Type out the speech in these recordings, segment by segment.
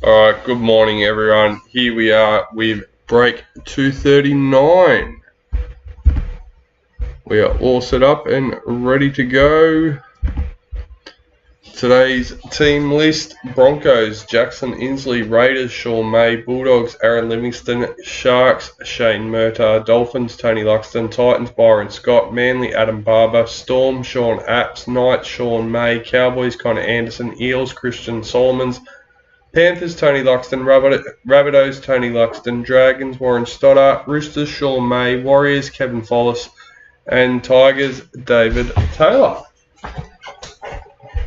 Alright, good morning everyone. Here we are with break 239. We are all set up and ready to go. Today's team list: Broncos, Jackson Inslee; Raiders, Sean May; Bulldogs, Aaron Livingston; Sharks, Shane Murtagh; Dolphins, Tony Luxton; Titans, Byron Scott; Manly, Adam Barber; Storm, Sean Apps; Knights, Sean May; Cowboys, Connor Anderson; Eels, Christian Solomons; Panthers, Tony Luxton; Rabbitohs, Tony Luxton; Dragons, Warren Stoddart; Roosters, Sean May; Warriors, Kevin Follis; and Tigers, David Taylor.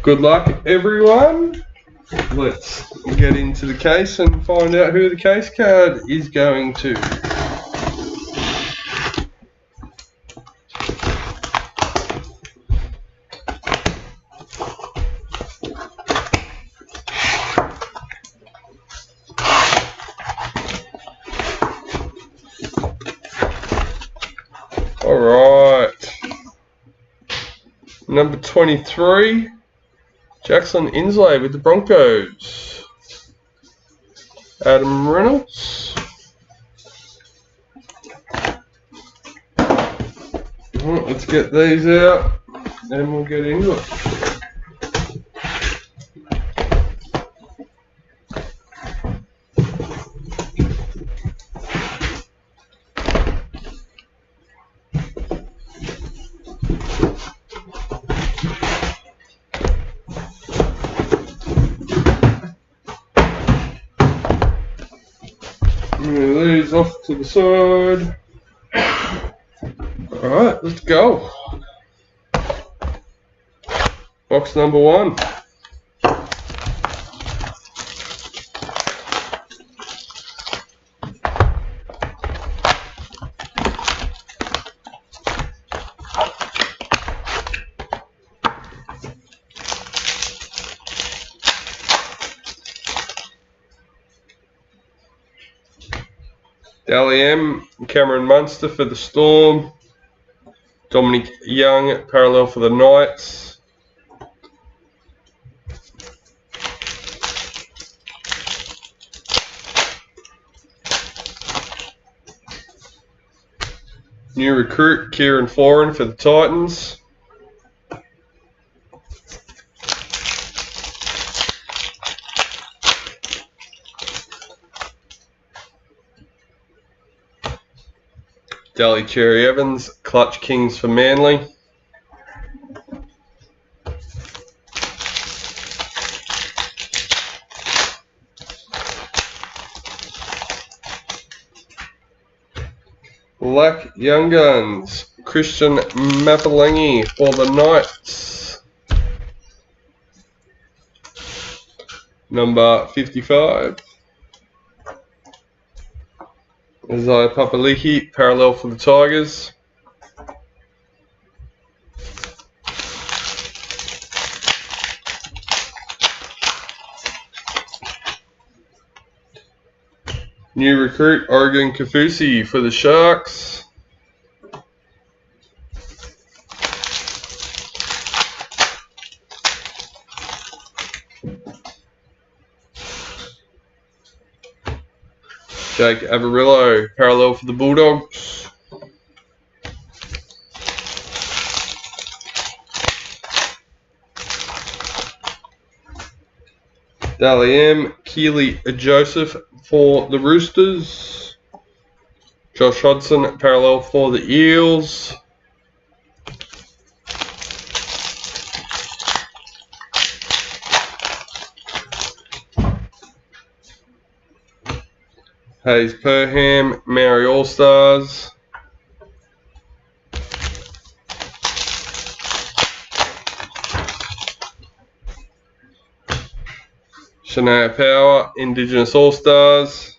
Good luck, everyone. Let's get into the case and find out who the case card is going to. Alright. Number 23, Jackson Inslee with the Broncos. Adam Reynolds. Right, let's get these out and we'll get into it. Move these off to the side. Alright, let's go. Box number 1. Dally M, Cameron Munster for the Storm. Dominic Young, parallel for the Knights. New recruit, Kieran Foran for the Titans. Daly Cherry Evans, Clutch Kings for Manly. Black Young Guns, Christian Mapalangi for the Knights. Number 55. Isaiah Papali'i, parallel for the Tigers. New recruit, Oregon Kafusi for the Sharks. Jake Averillo, parallel for the Bulldogs. Dally M, Keely Joseph for the Roosters. Josh Hodgson, parallel for the Eels. Hayes Perham, Maori All-Stars. Shania Power, Indigenous All-Stars.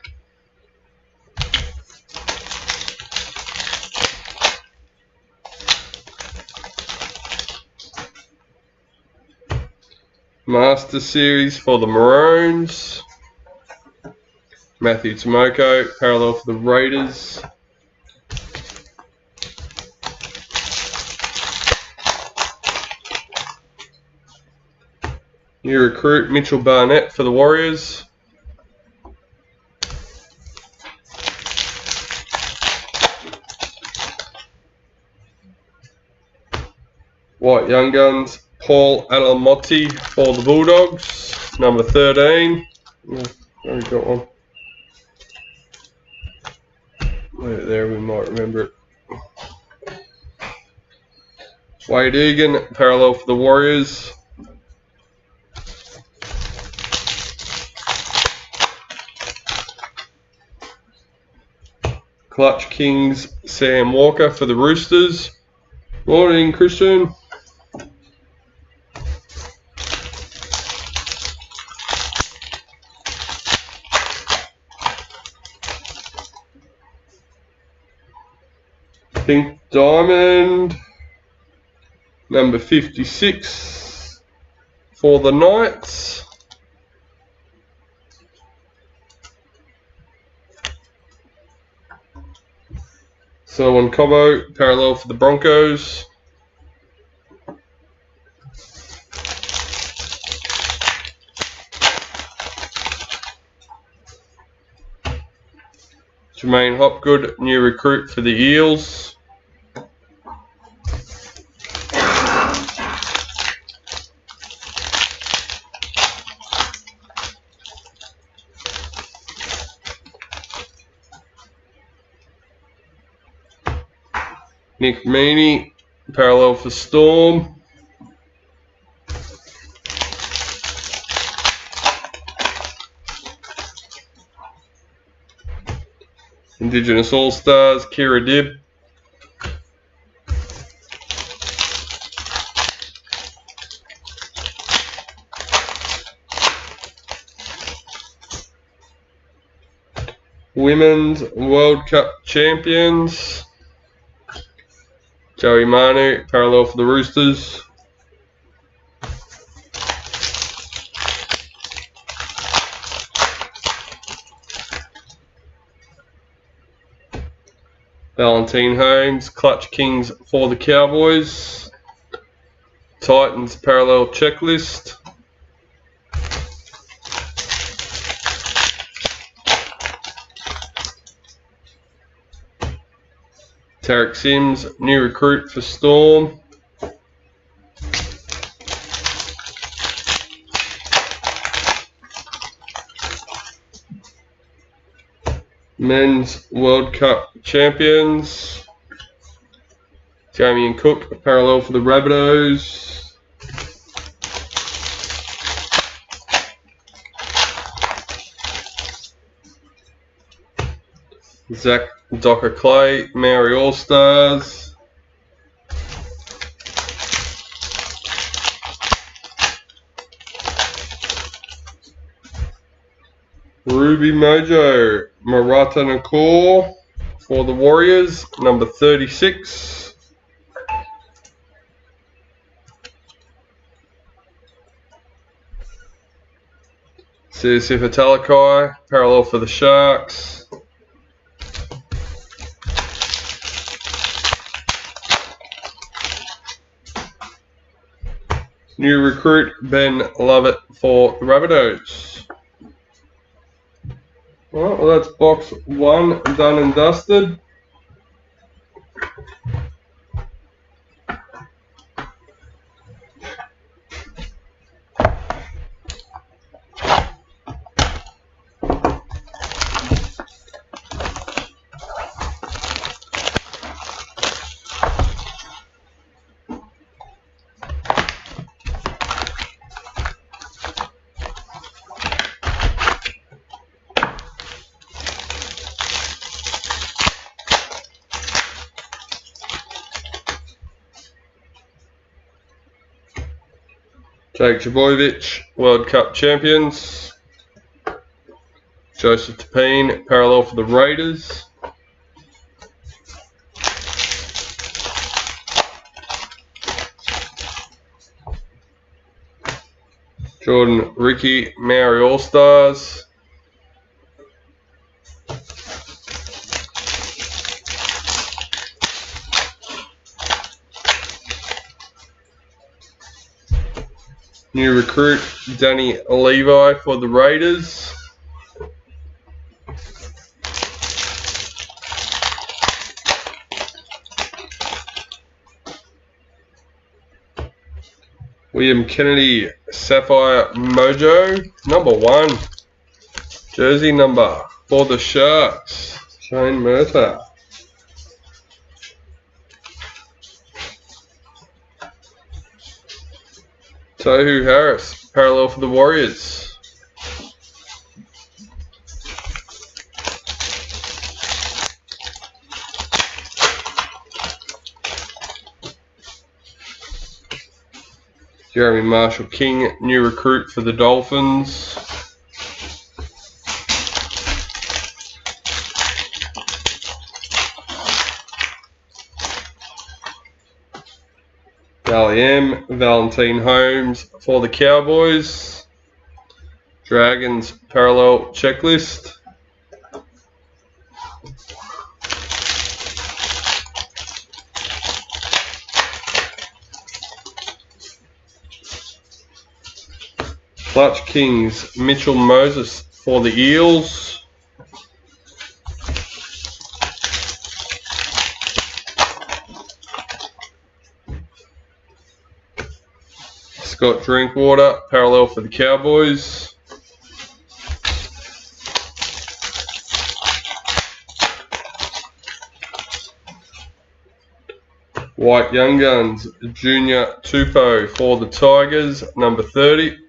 Master Series for the Maroons. Matthew Tomoko, parallel for the Raiders. New recruit, Mitchell Barnett for the Warriors. White Young Guns, Paul Alamotti for the Bulldogs, number 13. Already got one. Right there, we might remember it. Wade Egan, parallel for the Warriors. Clutch Kings, Sam Walker for the Roosters. Morning, Christian. Pink Diamond, number 56 for the Knights. Selwyn Cobbo, parallel for the Broncos. Jermaine Hopgood, new recruit for the Eels. Nick Meaney, parallel for Storm. Indigenous All-Stars, Kira Dibb. Women's World Cup champions, Joey Manu, parallel for the Roosters. Valentine Holmes, Clutch Kings for the Cowboys. Titans parallel checklist. Tarek Sims, new recruit for Storm. Men's World Cup champions, Damien Cook, parallel for the Rabbitohs. Zach Docker Clay, Maori All-Stars. Ruby Mojo, Marata Nakor for the Warriors, number 36. Sifa Talakai, parallel for the Sharks. New recruit Ben Lovett for the Rabbitohs. Well, that's box 1 done and dusted. Jake Trbojevic, World Cup champions. Joseph Tapine, parallel for the Raiders. Jordan Ricky, Maori All-Stars. New recruit Danny Levi for the Raiders. William Kennedy Sapphire Mojo, number 1. Jersey number for the Sharks, Shane Murtagh. Tohu Harris, parallel for the Warriors. Jeremy Marshall King, new recruit for the Dolphins. Dally M, Valentine Holmes for the Cowboys. Dragons parallel checklist. Clutch Kings, Mitchell Moses for the Eels. Scott Drinkwater, parallel for the Cowboys. White Young Guns, Junior Tupou for the Tigers, number 30.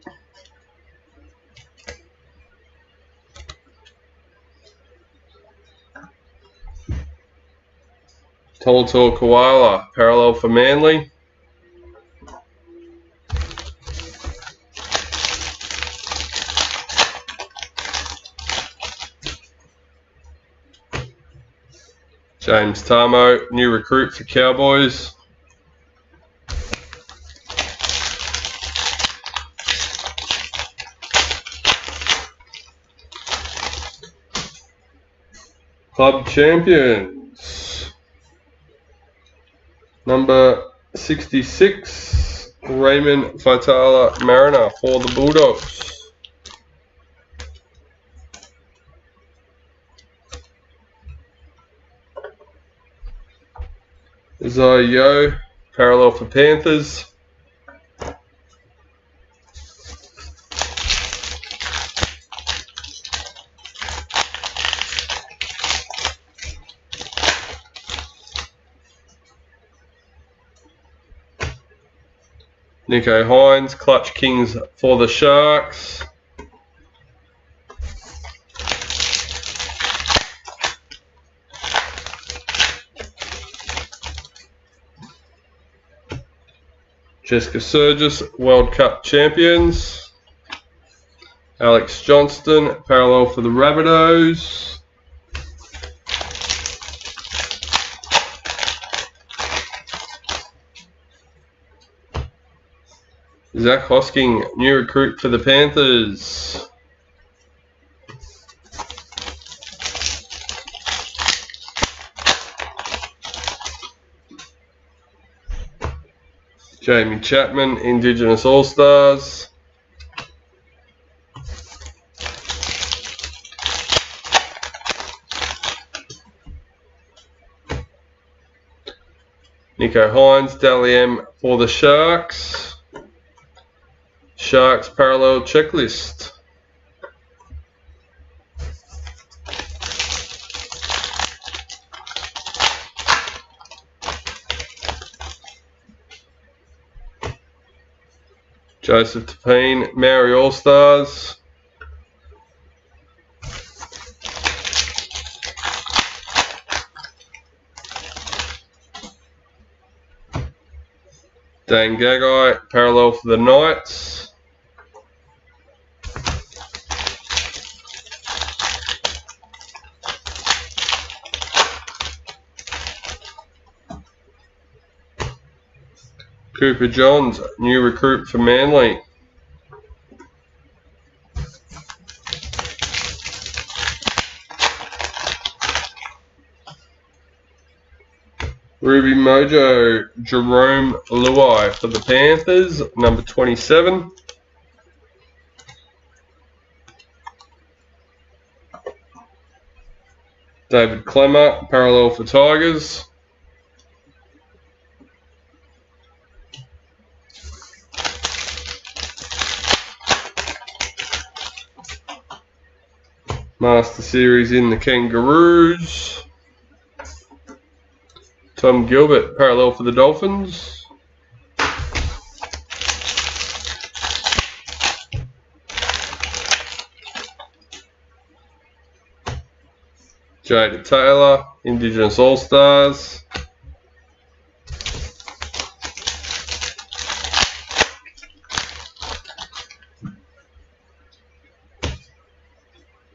Tolator Koala, parallel for Manly. James Tamo, new recruit for Cowboys. Club Champions, number 66, Raymond Faitala Mariner for the Bulldogs. Zayo, parallel for Panthers. Nico Hines, Clutch Kings for the Sharks. Jessica Surgis, World Cup champions. Alex Johnston, parallel for the Rabbitohs. Zach Hosking, new recruit for the Panthers. Jamie Chapman, Indigenous All-Stars. Nico Hines, Dally M for the Sharks. Sharks parallel checklist. Joseph Tapine, Maori All-Stars. Dane Gagai, parallel for the Knights. Cooper Johns, new recruit for Manly. Ruby Mojo, Jerome Luai for the Panthers, number 27. David Clemmer, parallel for Tigers. Master Series in the Kangaroos. Tom Gilbert, parallel for the Dolphins. Jada Taylor, Indigenous All-Stars.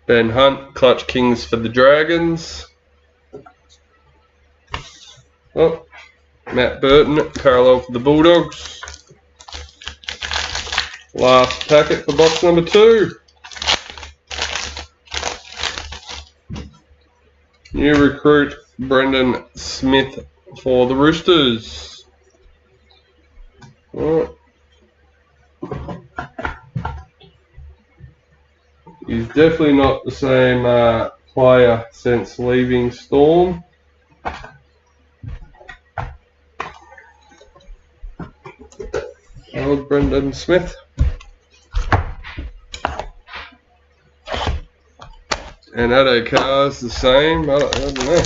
Ben Hunt, Clutch Kings for the Dragons. Oh, Matt Burton, parallel for the Bulldogs. Last packet for box number 2. New recruit Brendan Smith for the Roosters. Right. He's definitely not the same player since leaving Storm. Old Brendan Smith. And Addo Carr's the same. I don't know.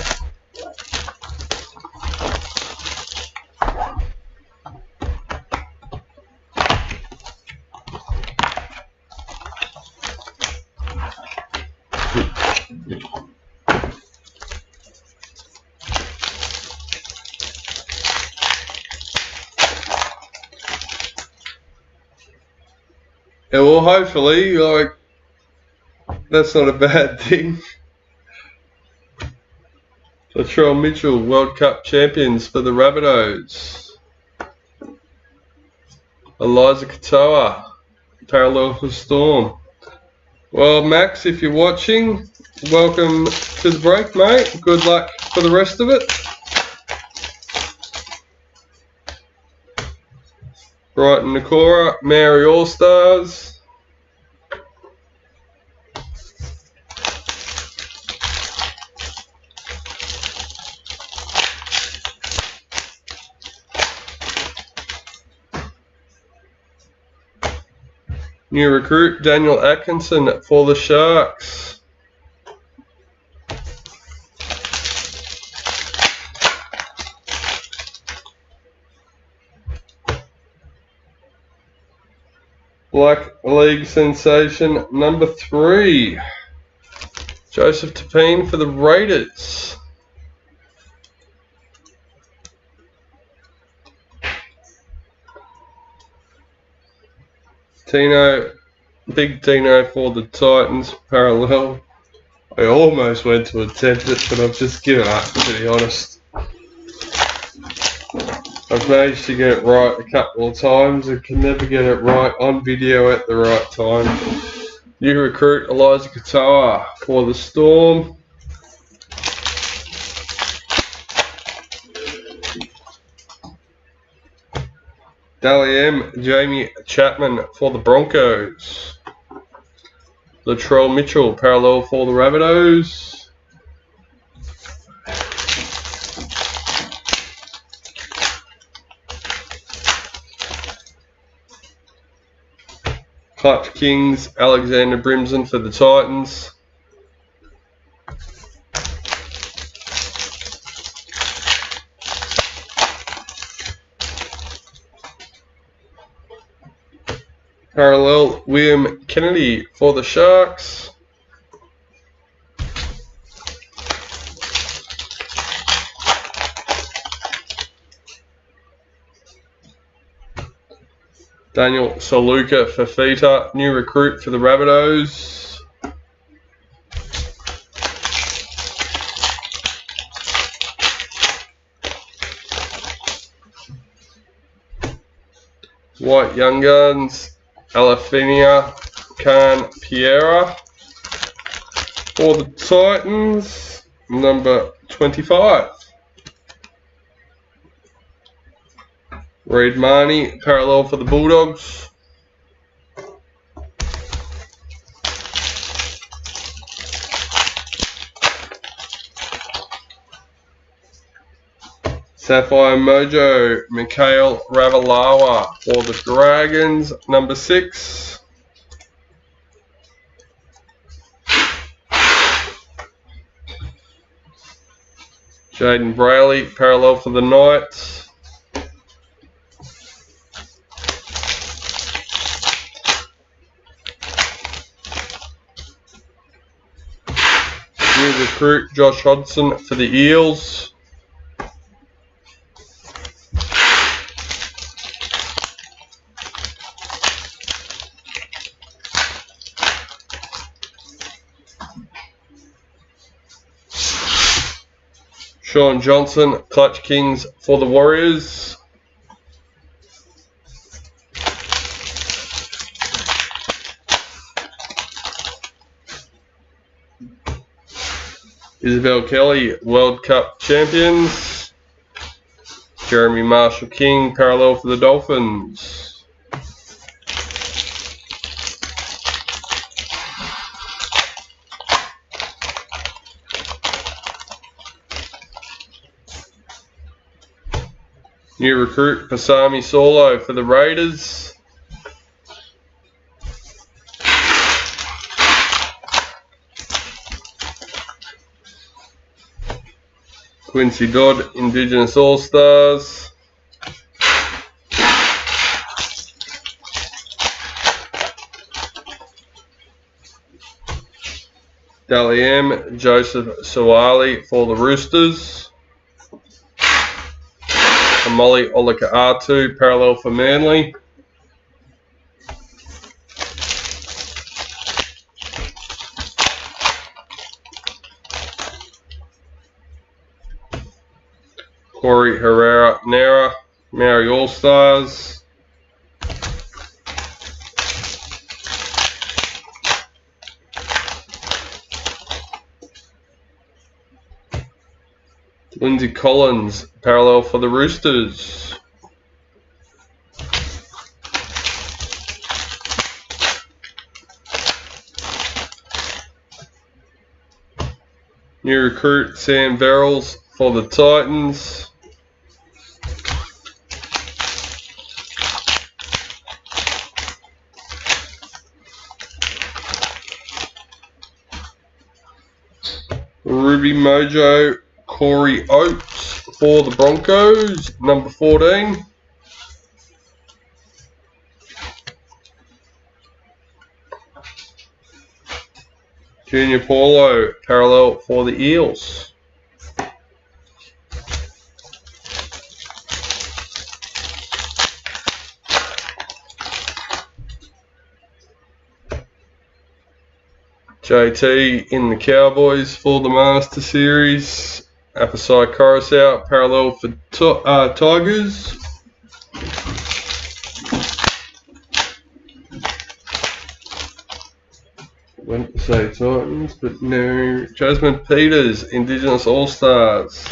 Yeah, well, hopefully, like, that's not a bad thing. Latrell Mitchell, World Cup champions for the Rabbitohs. Eliza Katoa, parallel for Storm. Well, Max, if you're watching, welcome to the break, mate. Good luck for the rest of it. Brighton Nakora, Mary All-Stars. New recruit Daniel Atkinson for the Sharks. Black League sensation number 3. Joseph Tapine for the Raiders. Big Tino for the Titans, parallel. I almost went to attempt it, but I've just given up, to be honest. I've managed to get it right a couple of times and can never get it right on video at the right time. New recruit Eliza Katoa for the Storm. Dally M, Jamie Chapman for the Broncos. Latrell Mitchell, parallel for the Rabbitohs. Clutch Kings, Alexander Brimson for the Titans. Parallel, William Kennedy for the Sharks. Daniel Saluka Fafita, new recruit for the Rabbitohs. White Young Guns, Alafinia Khan Piera for the Titans, number 25. Reid Marnie, parallel for the Bulldogs. Sapphire Mojo, Mikhail Ravalawa for the Dragons, number 6. Jaden Brayley, parallel for the Knights. New recruit Josh Hodgson for the Eels. Sean Johnson, Clutch Kings for the Warriors. Isabel Kelly, World Cup champions. Jeremy Marshall King, parallel for the Dolphins. New recruit Pasami Solo for the Raiders. Quincy Dodd, Indigenous All-Stars. Dally M, Joseph Sawali for the Roosters. Molly Olaka-Atu, parallel for Manly. Corey Herrera Nera, Maori All-Stars. Lindsay Collins, parallel for the Roosters. New recruit Sam Verrills for the Titans. Ruby Mojo Corey Oates for the Broncos, number 14. Junior Paulo, parallel for the Eels. JT in the Cowboys for the Master Series. Apasai Coruscant, parallel for Tigers. Went to say Titans, but no. Jasmine Peters, Indigenous All-Stars.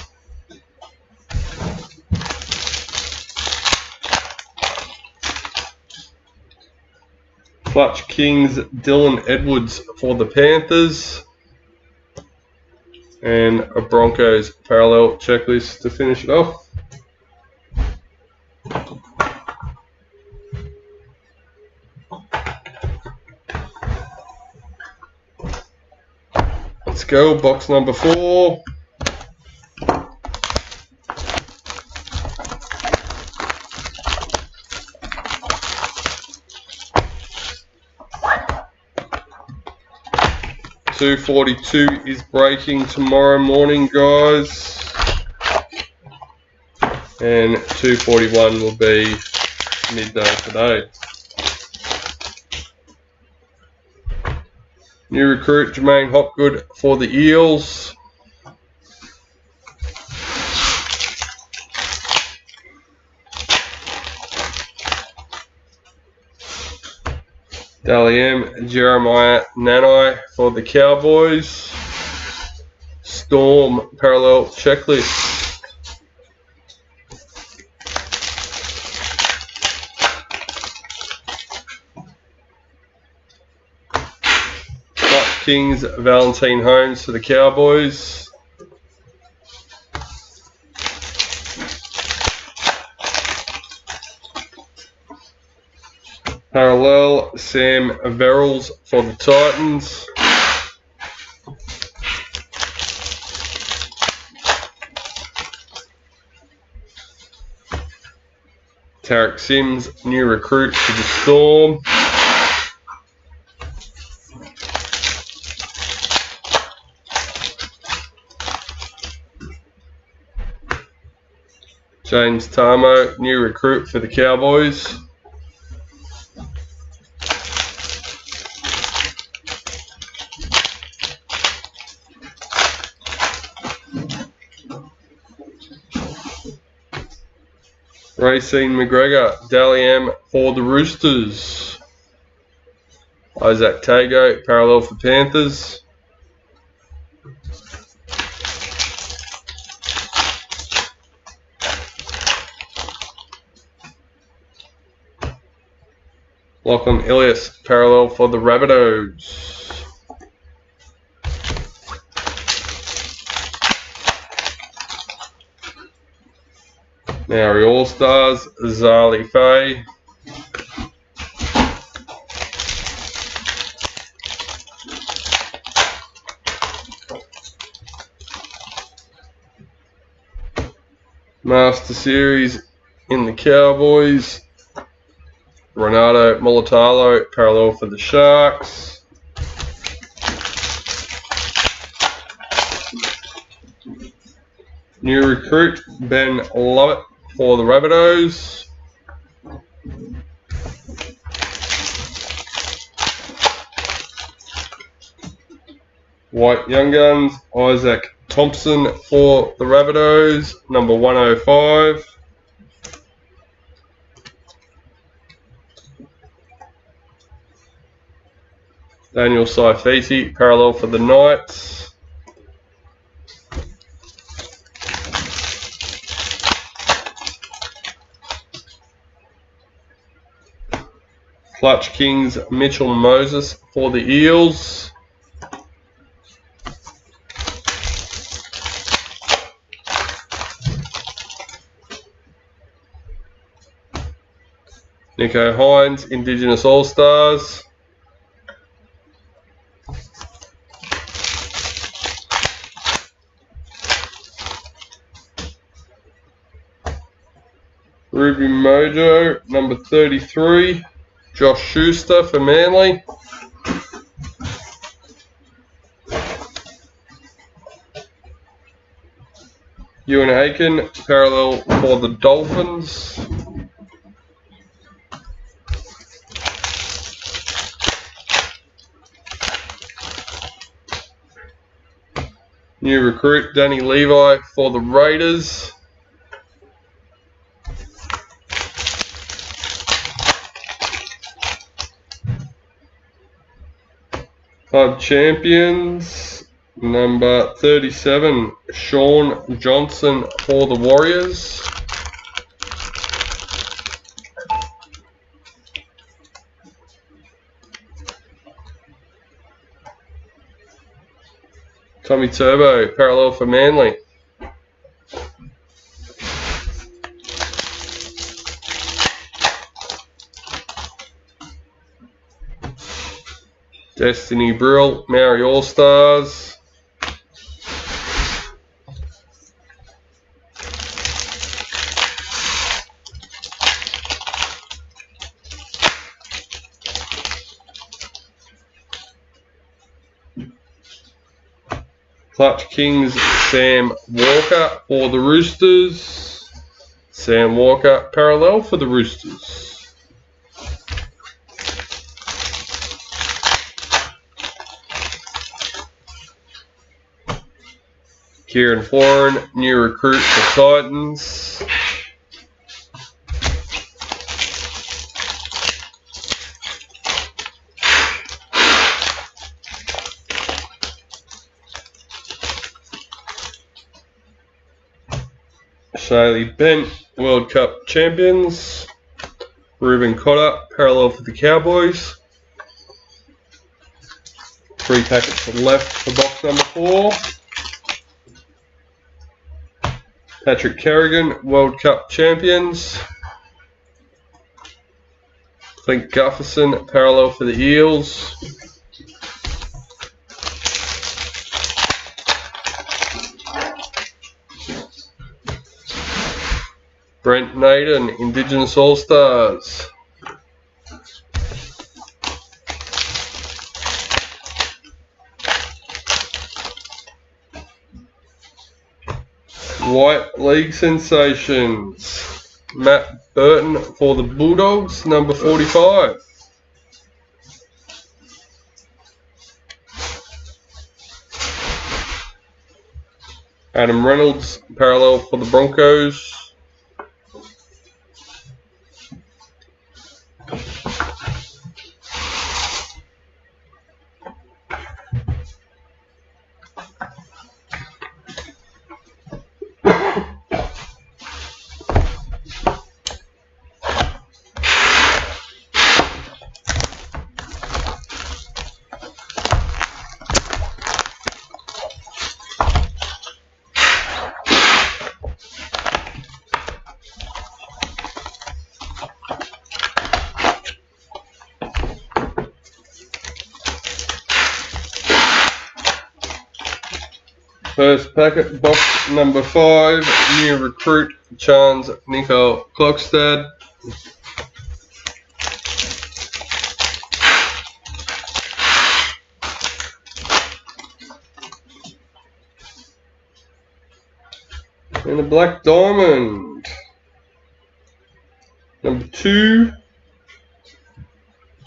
Clutch Kings, Dylan Edwards for the Panthers. And a Broncos parallel checklist to finish it off. Let's go, box number 4. $242 is breaking tomorrow morning, guys, and $241 will be midday today. New recruit Jermaine Hopgood for the Eels. Dally M, Jeremiah Nanai for the Cowboys. Storm parallel checklist. Clutch Kings, Valentine Holmes for the Cowboys. Parallel, Sam Verrills for the Titans. Tarek Sims, new recruit for the Storm. James Tarmo, new recruit for the Cowboys. Racine McGregor, Dally M for the Roosters. Isaac Tago, parallel for Panthers. Lachlan Ilias, parallel for the Rabbitohs. Maori All-Stars, Zali Faye. Master Series in the Cowboys. Renato Molitalo, parallel for the Sharks. New recruit, Ben Lovett for the Rabbitohs. White Young Guns, Isaac Thompson for the Rabbitohs, number 105. Daniel Saifiti, parallel for the Knights. Clutch Kings, Mitchell Moses for the Eels. Nico Hines, Indigenous All-Stars. Ruby Mojo, number 33. Josh Schuster for Manly. Ewan Aiken, parallel for the Dolphins. New recruit, Danny Levi for the Raiders. Club champions, number 37, Sean Johnson for the Warriors. Tommy Turbo, parallel for Manly. Destiny Brill, Maori All-Stars. Clutch Kings, Sam Walker for the Roosters. Sam Walker, parallel for the Roosters. Kieran Florin, new recruit for Titans. Shaylee Bent, World Cup champions. Ruben Cotter, parallel for the Cowboys. 3 packets left for box number 4. Patrick Carrigan, World Cup champions. Clint Gufferson, parallel for the Eels. Brent Naden, Indigenous All-Stars. White League Sensations. Matt Burton for the Bulldogs, number 45. Adam Reynolds, parallel for the Broncos. First packet, box number 5, new recruit, Chance Nico Klokstad. And a black diamond. Number 2,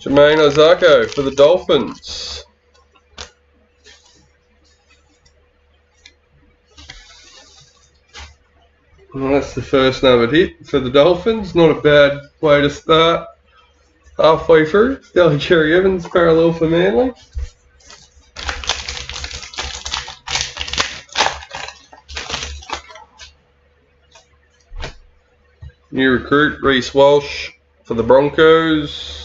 Jermaine Ozako for the Dolphins. Well, that's the first numbered hit for the Dolphins. Not a bad way to start. Halfway through, Delhi Cherry Evans, parallel for Manly. New recruit, Reece Walsh for the Broncos.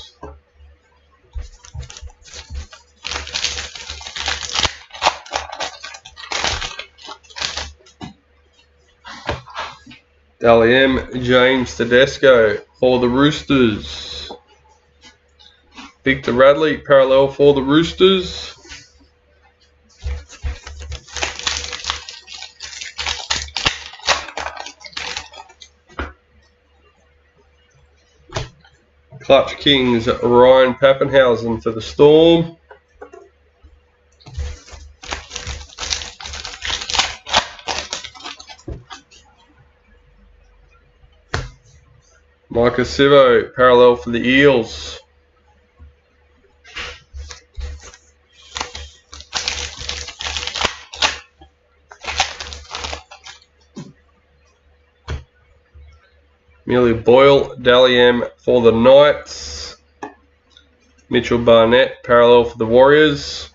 Dally M, James Tedesco for the Roosters. Victor Radley, parallel for the Roosters. Clutch Kings, Ryan Pappenhausen for the Storm. Micah Sivo, parallel for the Eels. Amelia Boyle, Dally M for the Knights. Mitchell Barnett, parallel for the Warriors.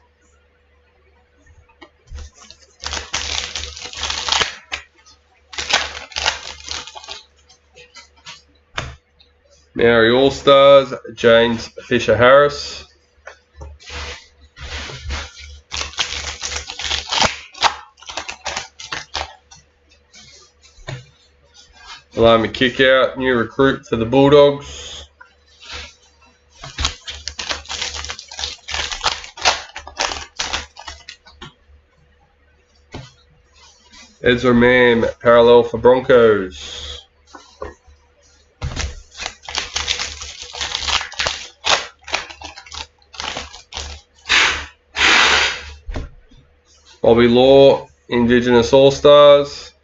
Maori All-Stars, James Fisher-Harris. Alami Kickout, new recruit for the Bulldogs. Ezra Mam, parallel for Broncos. Bobby Law, Indigenous All-Stars.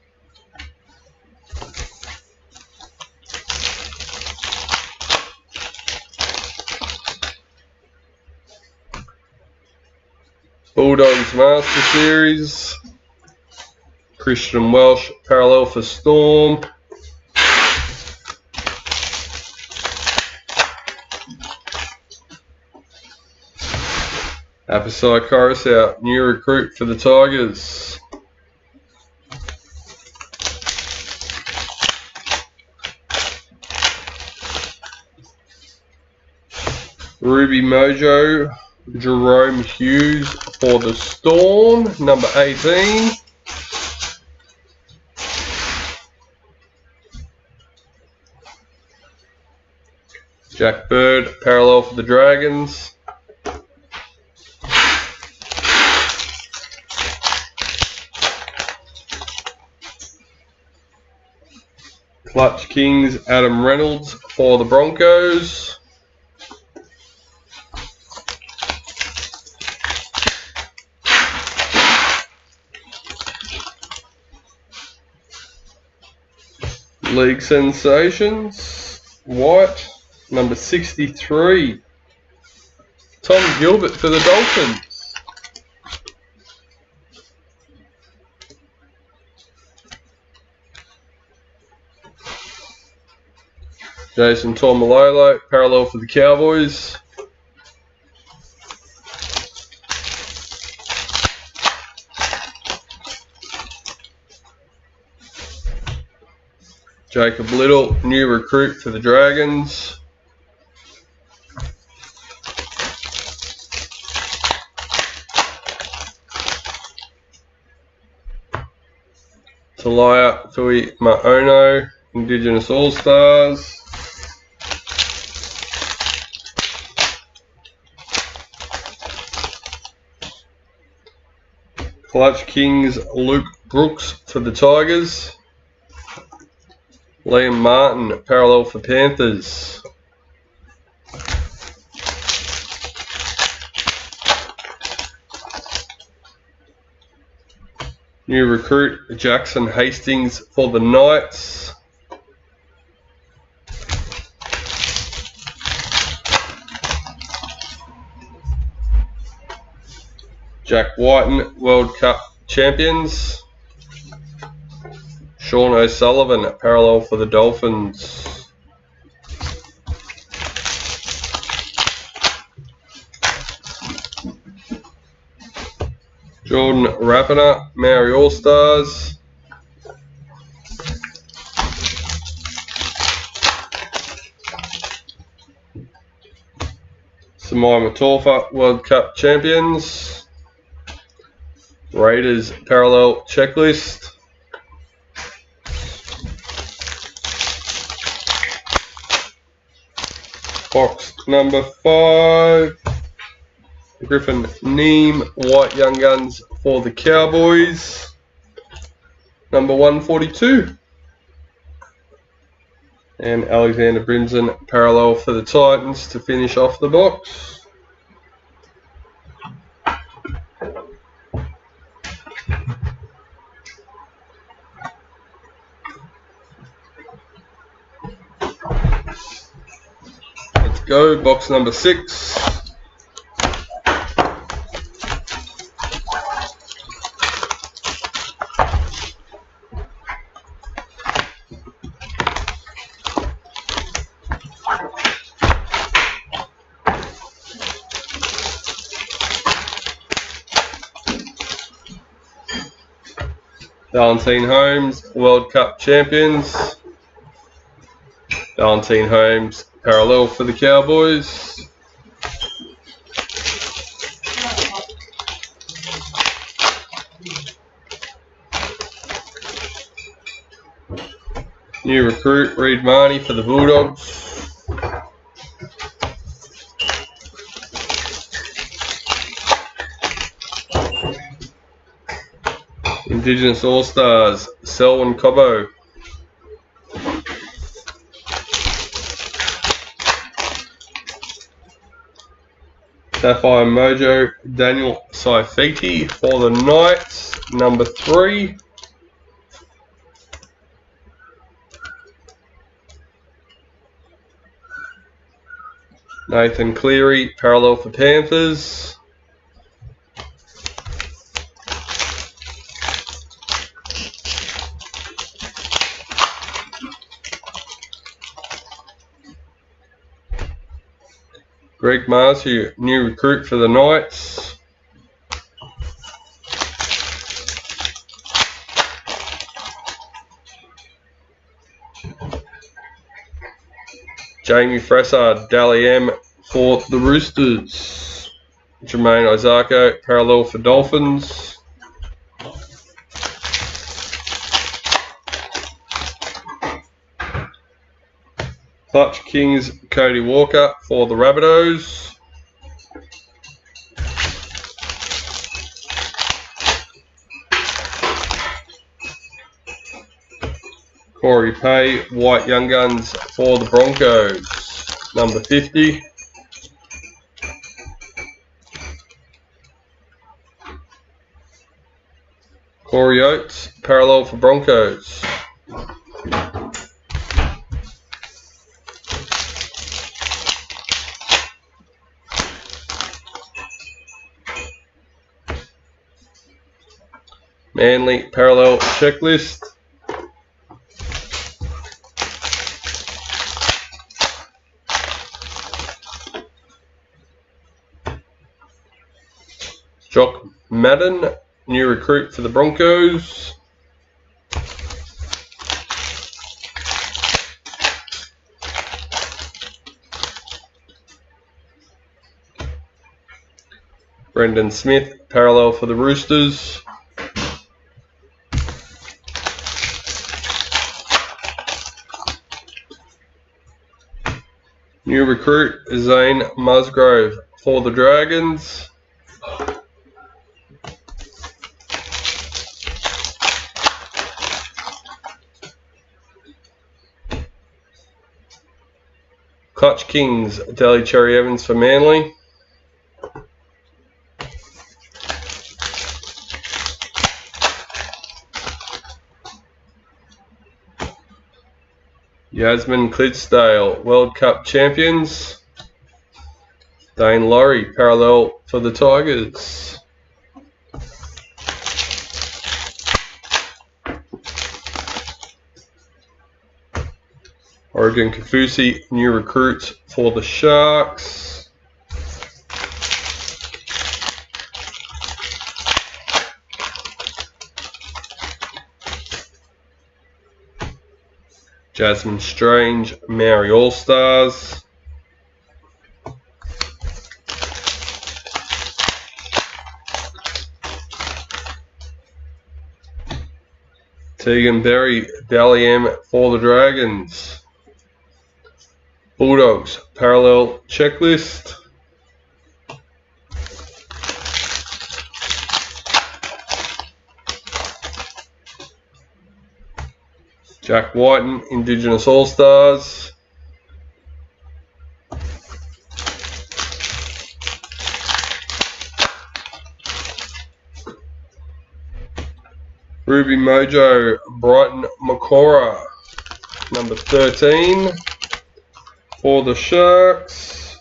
Bulldogs Master Series. Christian Welsh, parallel for Storm. Apasai Coruscant, new recruit for the Tigers. Ruby Mojo, Jerome Hughes for the Storm, number 18. Jack Bird, parallel for the Dragons. Clutch Kings, Adam Reynolds for the Broncos. League Sensations, White, number 63. Tom Gilbert for the Dolphins. Jason Taumalolo, parallel for the Cowboys. Jacob Little, new recruit for the Dragons. Talia Tui Maono, Indigenous All-Stars. Clutch Kings, Luke Brooks for the Tigers. Liam Martin, parallel for Panthers. New recruit, Jackson Hastings for the Knights. Jack Whiten, World Cup champions. Sean O'Sullivan, parallel for the Dolphins. Jordan Rapiner, Maori All-Stars. Samai Matorfa, World Cup champions. Raiders parallel checklist. Box number 5. Griffin Neem, White Young Guns for the Cowboys. Number 142. And Alexander Brimson, parallel for the Titans to finish off the box. Let's go, box number 6. Valentine Holmes, World Cup champions. Valentine Holmes, parallel for the Cowboys. New recruit, Reed Marnie for the Bulldogs. Indigenous All-Stars, Selwyn Cobbo. Sapphire Mojo, Daniel Saifiti for the Knights, number 3. Nathan Cleary, parallel for Panthers. Greg Marsu, new recruit for the Knights. Jamie Fressard, Dally M for the Roosters. Jermaine Isako, parallel for Dolphins. Clutch Kings, Cody Walker for the Rabbitohs. Corey Pay, White Young Guns for the Broncos, number 50. Corey Oates, parallel for Broncos. Manly, parallel checklist. Jock Madden, new recruit for the Broncos. Brendan Smith, parallel for the Roosters. New recruit, Zane Musgrove for the Dragons. Clutch Kings, Daly Cherry Evans for Manly. Yasmin Clydesdale, World Cup champions. Dane Laurie, parallel for the Tigers. Oregon Kafusi, new recruits for the Sharks. Jasmine Strange, Maori All-Stars. Tegan Berry, Dally M for the Dragons. Bulldogs, parallel checklist. Jack Whiten, Indigenous All-Stars. Ruby Mojo, Brighton Makora, number 13 for the Sharks.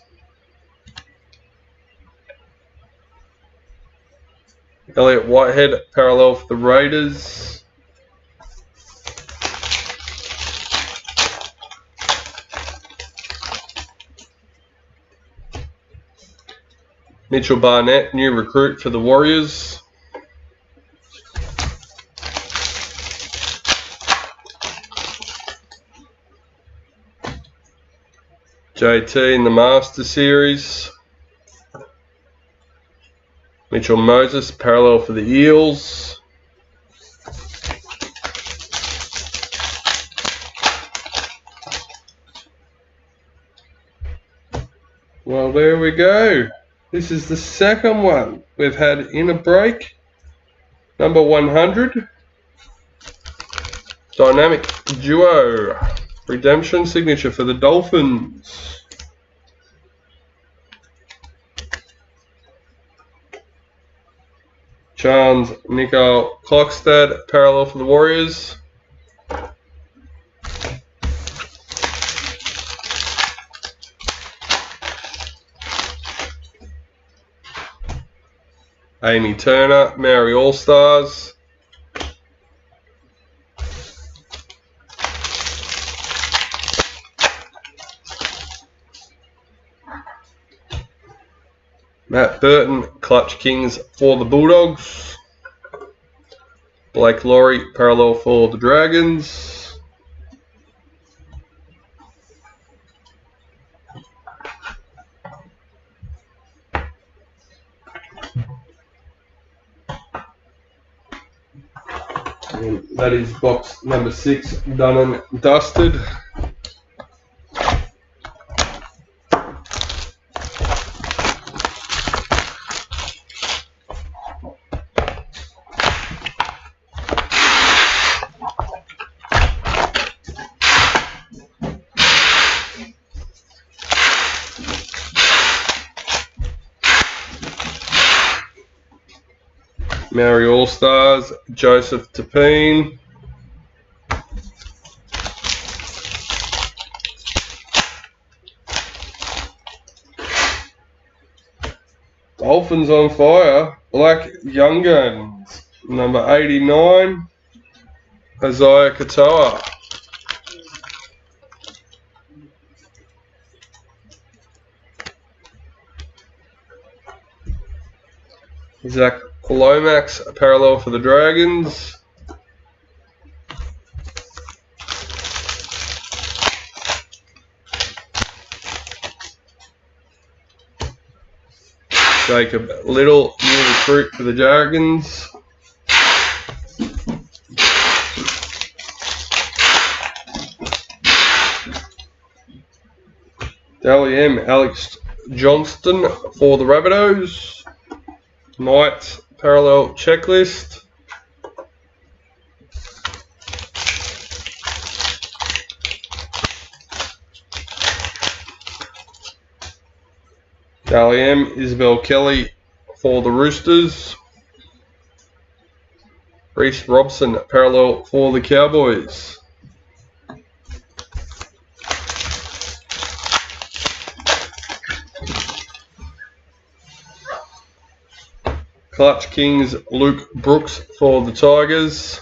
Elliot Whitehead, parallel for the Raiders. Mitchell Barnett, new recruit for the Warriors. JT in the Master Series. Mitchell Moses, parallel for the Eels. Well, there we go. This is the second one we've had in a break. Number 100. Dynamic Duo. Redemption signature for the Dolphins. Chance Nicole Klokstad, parallel for the Warriors. Amy Turner, Maori All-Stars. Matt Burton, Clutch Kings for the Bulldogs. Blake Laurie, parallel for the Dragons. And that is box number 6 done and dusted. Maori All-Stars, Joseph Tapine. Dolphins on fire, Black Young Guns, number 89, Isaiah Katoa. Zach Lomax, parallel for the Dragons. Jacob Little, new recruit for the Dragons. Dally M, Alex Johnston for the Rabbitohs. Knights, parallel checklist. Dally M, Isabel Kelly for the Roosters. Reece Robson, parallel for the Cowboys. Clutch Kings, Luke Brooks for the Tigers.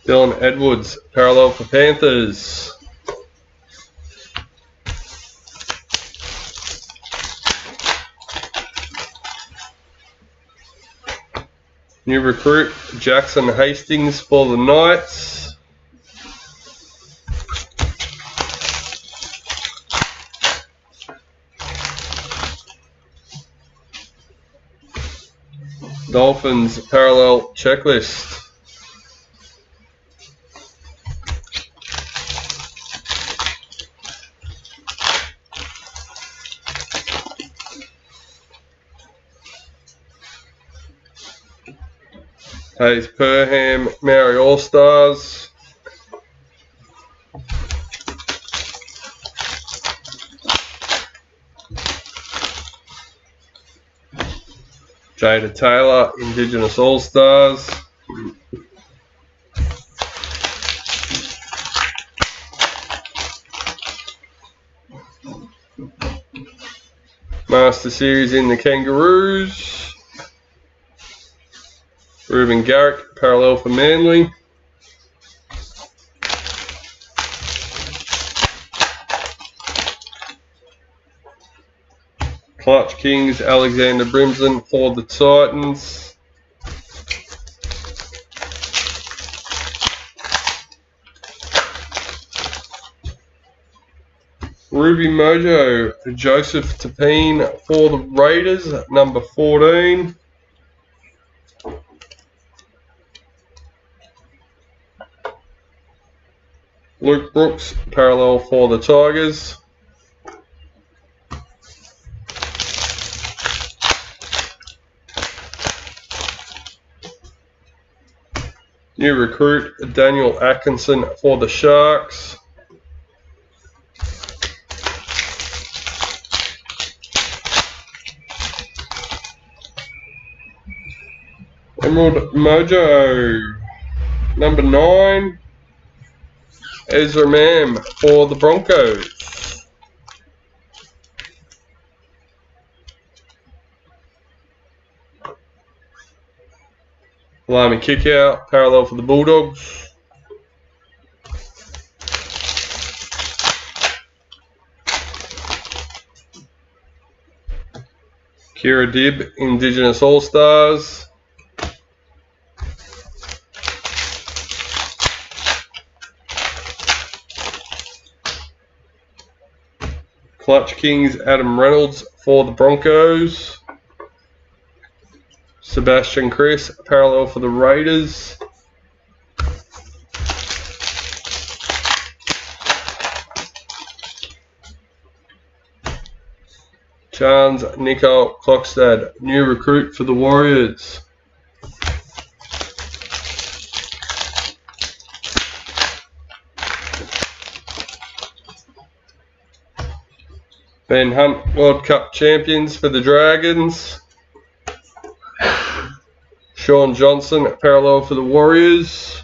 Dylan Edwards, parallel for Panthers. New recruit, Jackson Hastings for the Knights. Dolphins, parallel checklist. Hayes Perham, Maori All-Stars. Jada Taylor, Indigenous All-Stars. Master Series in the Kangaroos. Ruben Garrick, parallel for Manly. Clutch Kings, Alexander Brimson for the Titans. Ruby Mojo, Joseph Tapine for the Raiders, number 14. Luke Brooks, parallel for the Tigers. New recruit, Daniel Atkinson for the Sharks. Emerald Mojo, number 9. Ezra Mam for the Broncos. Lamy Kickout, parallel for the Bulldogs. Kira Dibb, Indigenous All-Stars. Clutch Kings, Adam Reynolds for the Broncos. Sebastian Chris, parallel for the Raiders. Chance Nico Klokstad, new recruit for the Warriors. Ben Hunt, World Cup champions for the Dragons. Sean Johnson, parallel for the Warriors.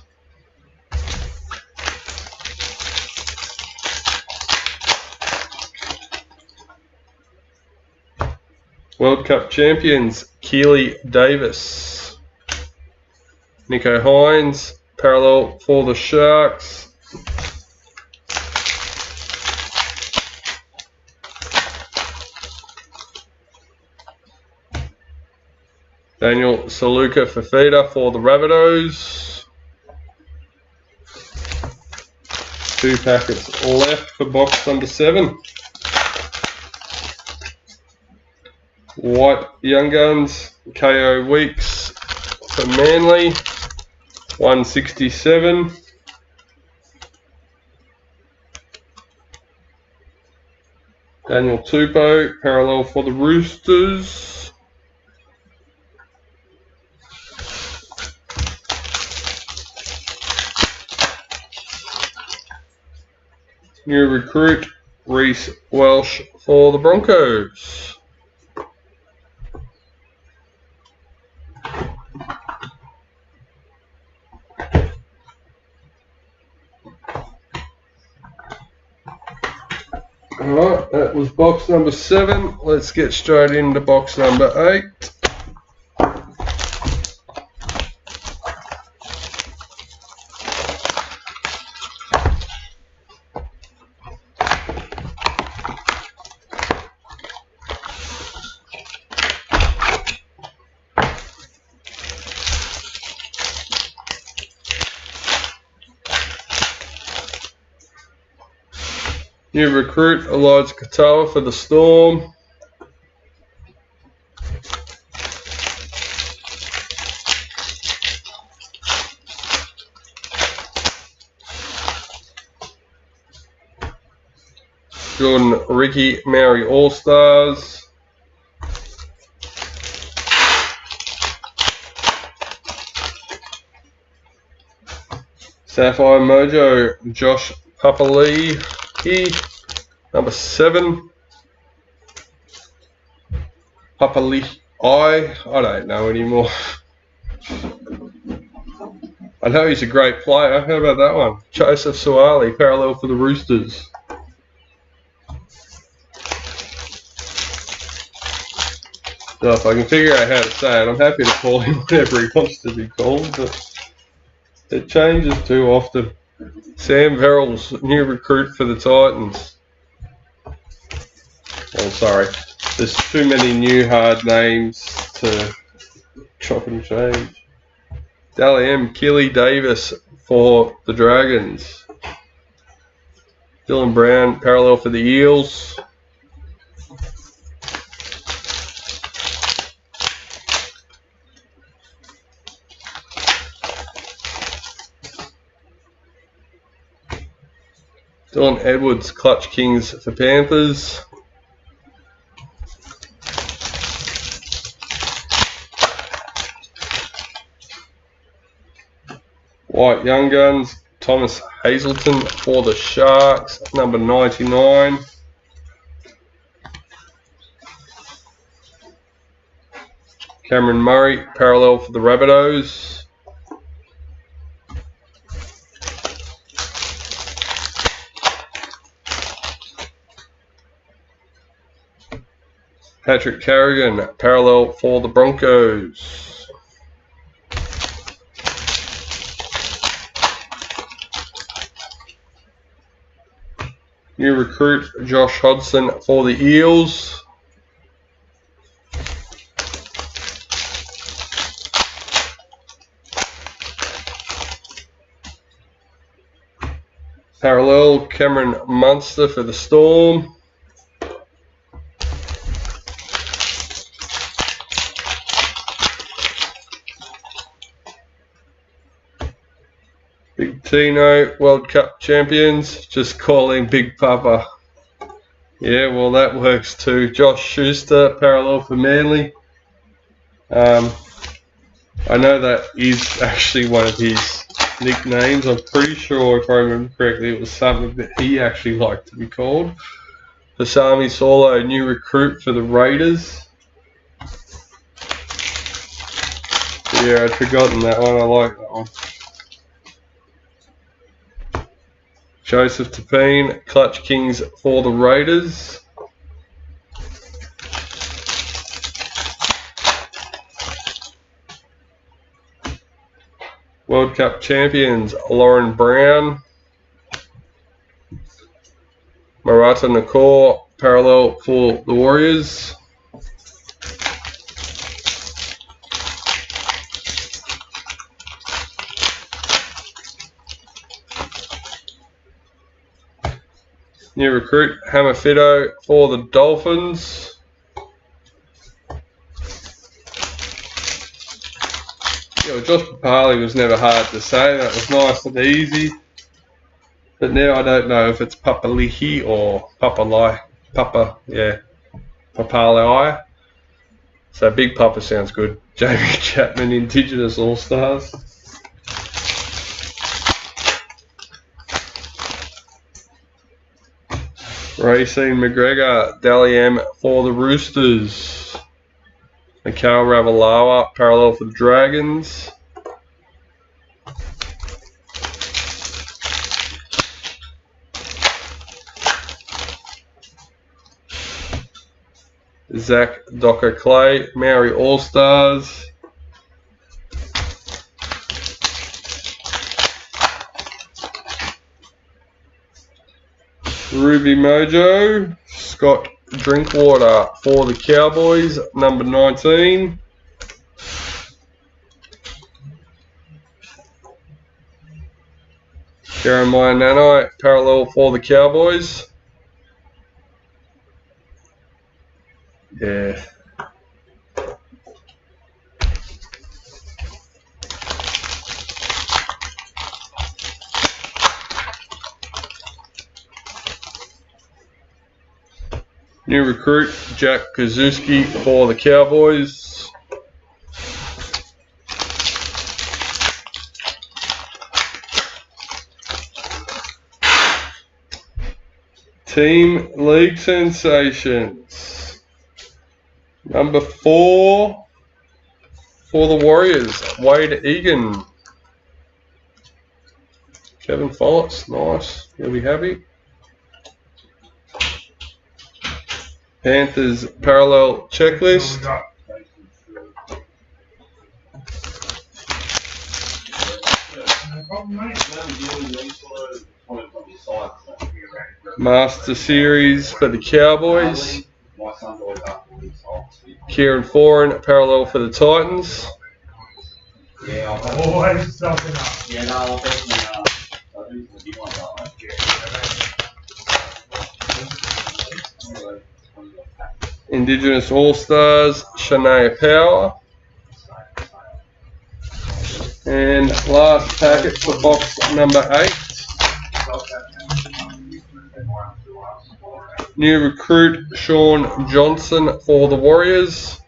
World Cup champions, Keely Davis. Nico Hines, parallel for the Sharks. Daniel Saluka Fafita for the Rabbitohs. 2 packets left for box number 7. White Young Guns, KO Weeks for Manly, 167. Daniel Tupou, parallel for the Roosters. New recruit, Reece Welsh for the Broncos. Alright, that was box number 7. Let's get straight into box number 8. New recruit, Elijah Katoa for the Storm. Jordan Ricky, Maori All-Stars. Sapphire Mojo, Josh Papali. Number 7. Papali. I don't know anymore. I know he's a great player. How about that one? Joseph Suali, parallel for the Roosters. So if I can figure out how to say it, I'm happy to call him whatever he wants to be called, but it changes too often. Sam Verrills, new recruit for the Titans. Oh, sorry. There's too many new hard names to chop and change. Dally M. Keely Davis for the Dragons. Dylan Brown, parallel for the Eels. Dylan Edwards, Clutch Kings for Panthers. White Young Guns, Thomas Hazelton for the Sharks, number 99. Cameron Murray, parallel for the Rabbitohs. Patrick Carrigan, parallel for the Broncos. New recruit, Josh Hodgson for the Eels. Parallel, Cameron Munster for the Storm. Big Tino, World Cup champions, just call him Big Papa. Yeah, well that works too. Josh Schuster, parallel for Manly. I know that is actually one of his nicknames. I'm pretty sure, if I remember correctly, it was something that he actually liked to be called. Hasami Solo, new recruit for the Raiders. Yeah, I'd forgotten that one. I like that one. Joseph Tapine, Clutch Kings for the Raiders. World Cup champions, Lauren Brown. Marata Nakor, parallel for the Warriors. New recruit, Hammerfido for the Dolphins. Yeah, Josh Papali was never hard to say. That was nice and easy. But now I don't know if it's Papalihi or Papalai. Papalai. So Big Papa sounds good. Jamie Chapman, Indigenous All-Stars. Racine McGregor, Dally M for the Roosters. Mikhail Ravalawa, parallel for the Dragons. Zach Docker Clay, Maori All-Stars. Ruby Mojo, Scott Drinkwater for the Cowboys, number 19. Jeremiah Nanai, parallel for the Cowboys. Yeah. New recruit, Jack Kazuski for the Cowboys. Team League Sensations. Number 4 for the Warriors, Wade Egan. Kevin Follett, nice. You'll be happy. Panthers parallel checklist. Master Series for the Cowboys. Kieran Foran parallel for the Titans. Always something up. Indigenous All-Stars, Shania Power. And last packet for box number 8. New recruit, Sean Johnson for the Warriors.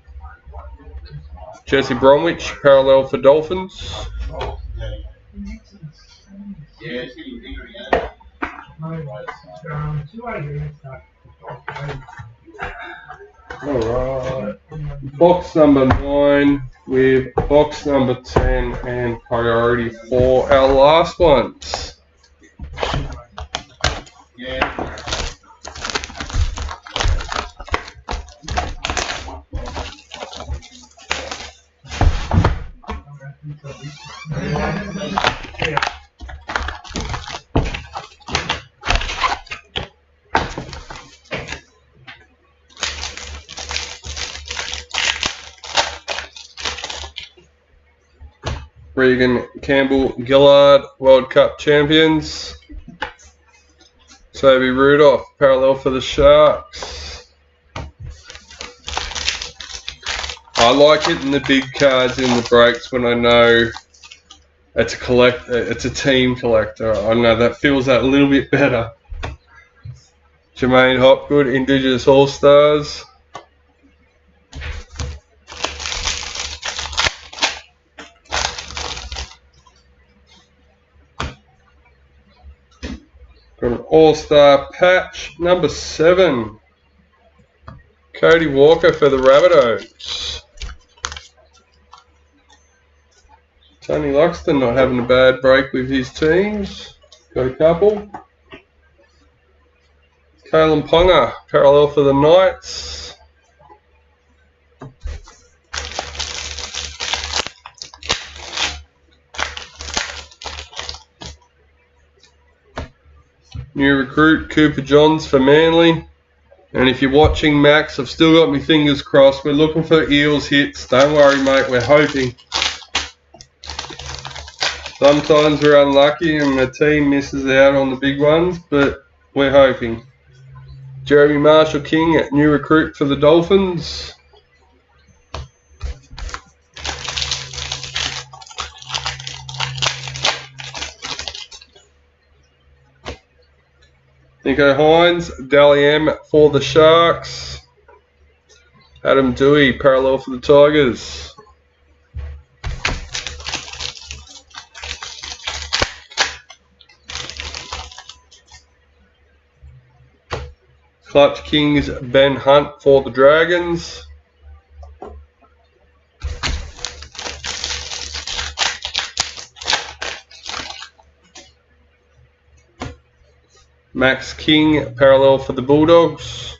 Jesse Bromwich, parallel for Dolphins. Alright. Box number 9 with box number 10 and priority for our last ones. Regan Campbell Gillard, World Cup champions. Toby Rudolph, parallel for the Sharks. I like hitting the big cards in the breaks when I know it's a team collector. I know that feels that a little bit better. Jermaine Hopgood, Indigenous All-Stars. Got an All-Star patch, number 7. Cody Walker for the Rabbitohs. Tony Loxton not having a bad break with his teams. Got a couple. Kalen Ponga, parallel for the Knights. New recruit Cooper Johns for Manly. And if you're watching, Max, I've still got my fingers crossed. We're looking for Eels hits. Don't worry, mate. We're hoping. Sometimes we're unlucky and the team misses out on the big ones, but we're hoping. Jeremy Marshall-King, new recruit for the Dolphins. Nico Hines, Dally M for the Sharks. Adam Dewey, parallel for the Tigers. Clutch Kings, Ben Hunt for the Dragons. Max King, parallel for the Bulldogs.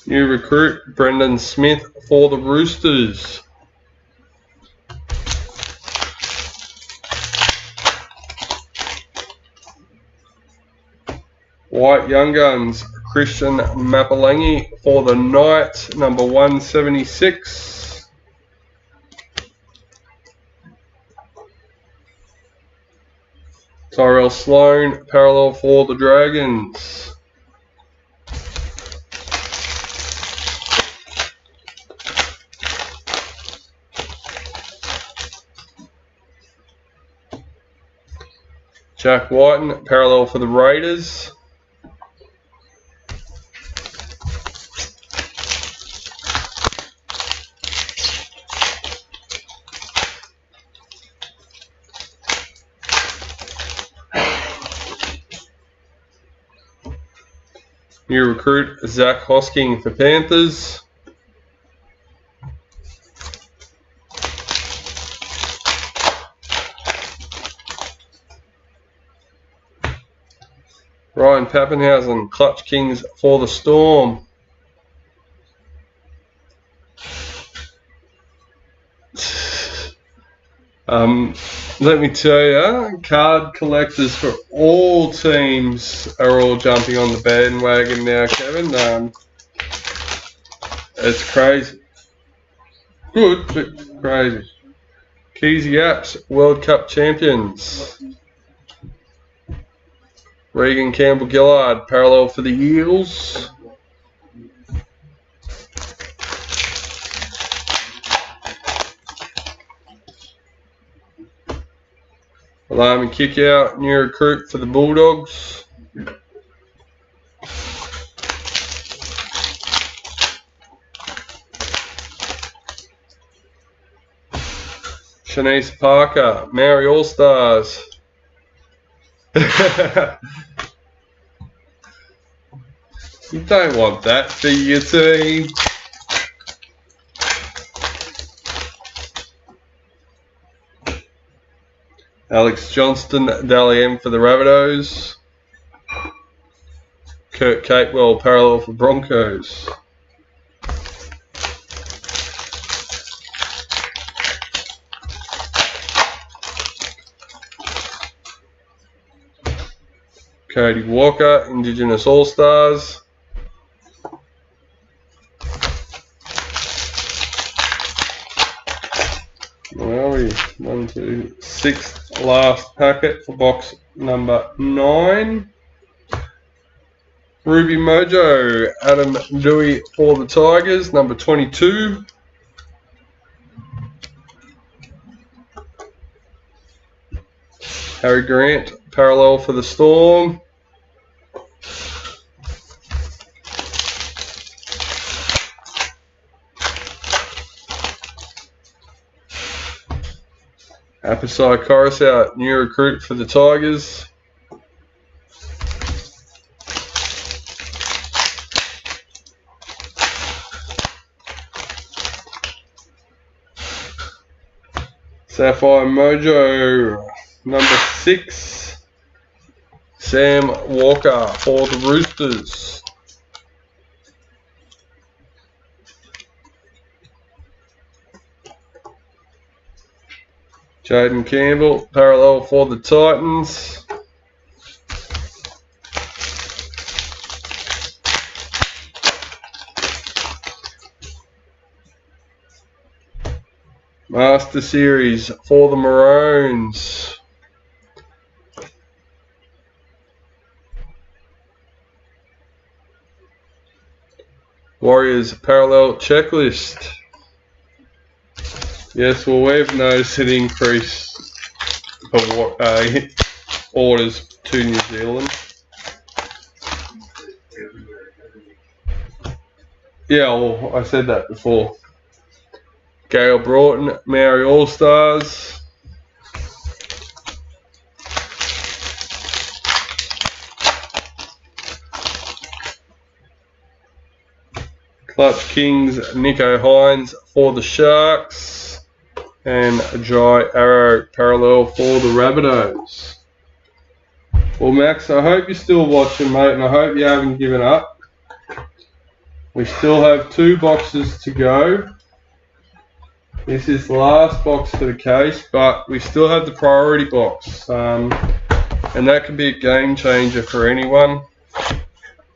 New recruit, Brendan Smith for the Roosters. White Young Guns, Christian Mapalangi for the Knights, number 176. Tyrell Sloan, parallel for the Dragons. Jack Whiten, parallel for the Raiders. New recruit, Zach Hosking for Panthers. Ryan Pappenhausen, Clutch Kings for the Storm. Let me tell you, card collectors for all teams are all jumping on the bandwagon now, Kevin. It's crazy. Good, but crazy. Keezy Apps, World Cup champions. Regan Campbell-Gillard, parallel for the Eels. Alarm and kick out, new recruit for the Bulldogs. Shanice Parker, Maori All-Stars. You don't want that for your team. Alex Johnston, Dally M for the Rabbitohs. Kurt Capewell, parallel for Broncos. Cody Walker, Indigenous All-Stars. Where are we? 1, 2, 6th last packet for box number 9. Ruby Mojo, Adam Dewey for the Tigers, number 22. Harry Grant, parallel for the Storm. Apasai Coruscant, new recruit for the Tigers. Sapphire Mojo, number 6. Sam Walker for the Roosters. Jaden Campbell, parallel for the Titans. Master Series for the Maroons. Warriors parallel checklist. Yes, well, we've noticed an increase of orders to New Zealand. Yeah, well, I said that before. Gail Broughton, Maori All-Stars. Clutch Kings, Nico Hines for the Sharks. And Jai Arrow parallel for the Rabbitohs. Well, Max, I hope you're still watching, mate, and I hope you haven't given up. We still have 2 boxes to go. This is the last box for the case, but we still have the priority box, and that can be a game changer for anyone.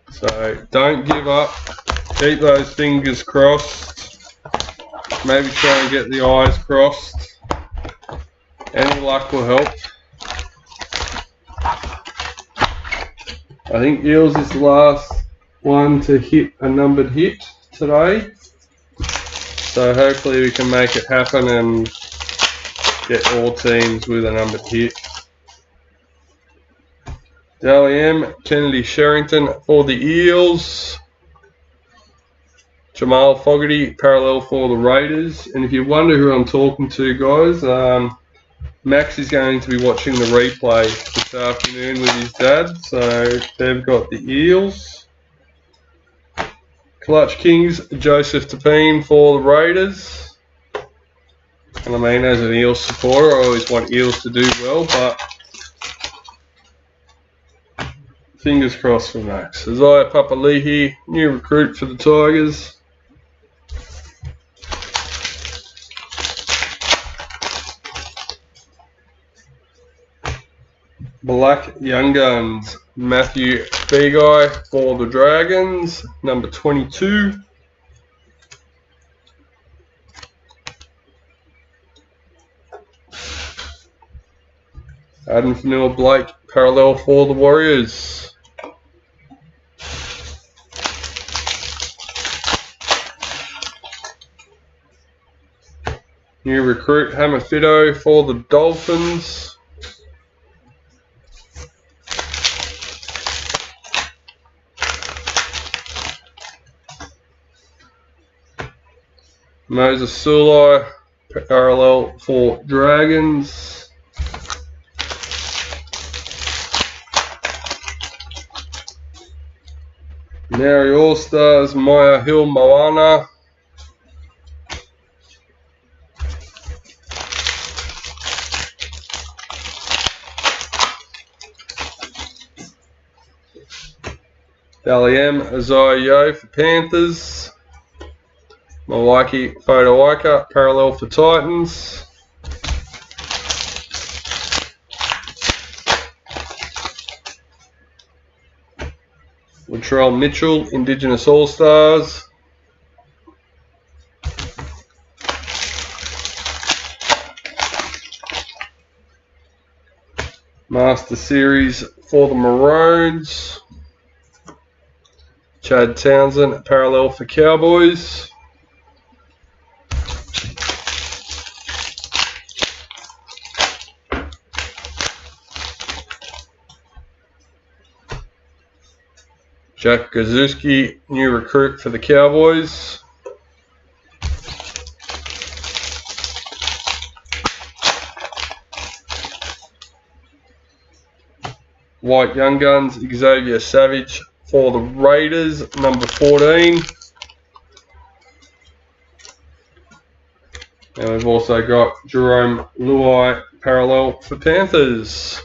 So don't give up. Keep those fingers crossed. Maybe try and get the eyes crossed. Any luck will help. I think Eels is the last one to hit a numbered hit today. So hopefully we can make it happen and get all teams with a numbered hit. Dally M, Kennedy Sherrington for the Eels. Jamal Fogarty, parallel for the Raiders. And if you wonder who I'm talking to, guys, Max is going to be watching the replay this afternoon with his dad. So they've got the Eels. Clutch Kings, Joseph Tapine for the Raiders. And I mean, as an Eels supporter, I always want Eels to do well, but fingers crossed for Max. Isaiah Papali'i, new recruit for the Tigers. Black Young Guns, Matthew Feagai for the Dragons, number 22. Adam Fanua-Blake, parallel for the Warriors. New recruit, Hamafito for the Dolphins. Moses Sulai, parallel for Dragons. Maori All-Stars, Maya Hill Moana. Dally M, Isaiah Yeo for Panthers. Milwaukee Fodawaika, parallel for Titans. Latrell Mitchell, Indigenous All-Stars. Master Series for the Maroons. Chad Townsend, parallel for Cowboys. Jack Gazuski, new recruit for the Cowboys. White Young Guns, Xavier Savage for the Raiders, number 14. And we've also got Jerome Luai parallel for Panthers.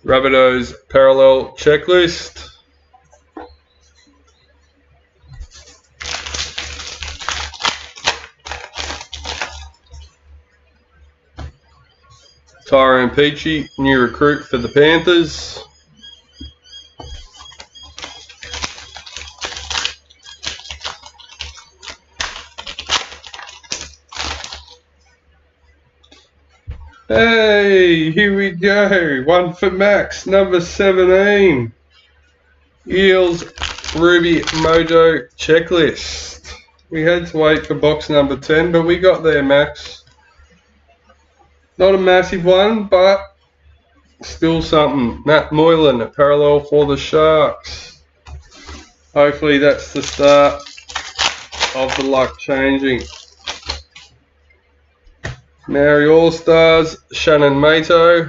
Rabbitohs parallel checklist. Tyrone Peachy, new recruit for the Panthers. Hey, here we go. One for Max, number 17. Eels Ruby Mojo checklist. We had to wait for box number 10, but we got there, Max. Not a massive one, but still something. Matt Moylan, parallel for the Sharks. Hopefully that's the start of the luck changing. Maori All-Stars, Shannon Mato.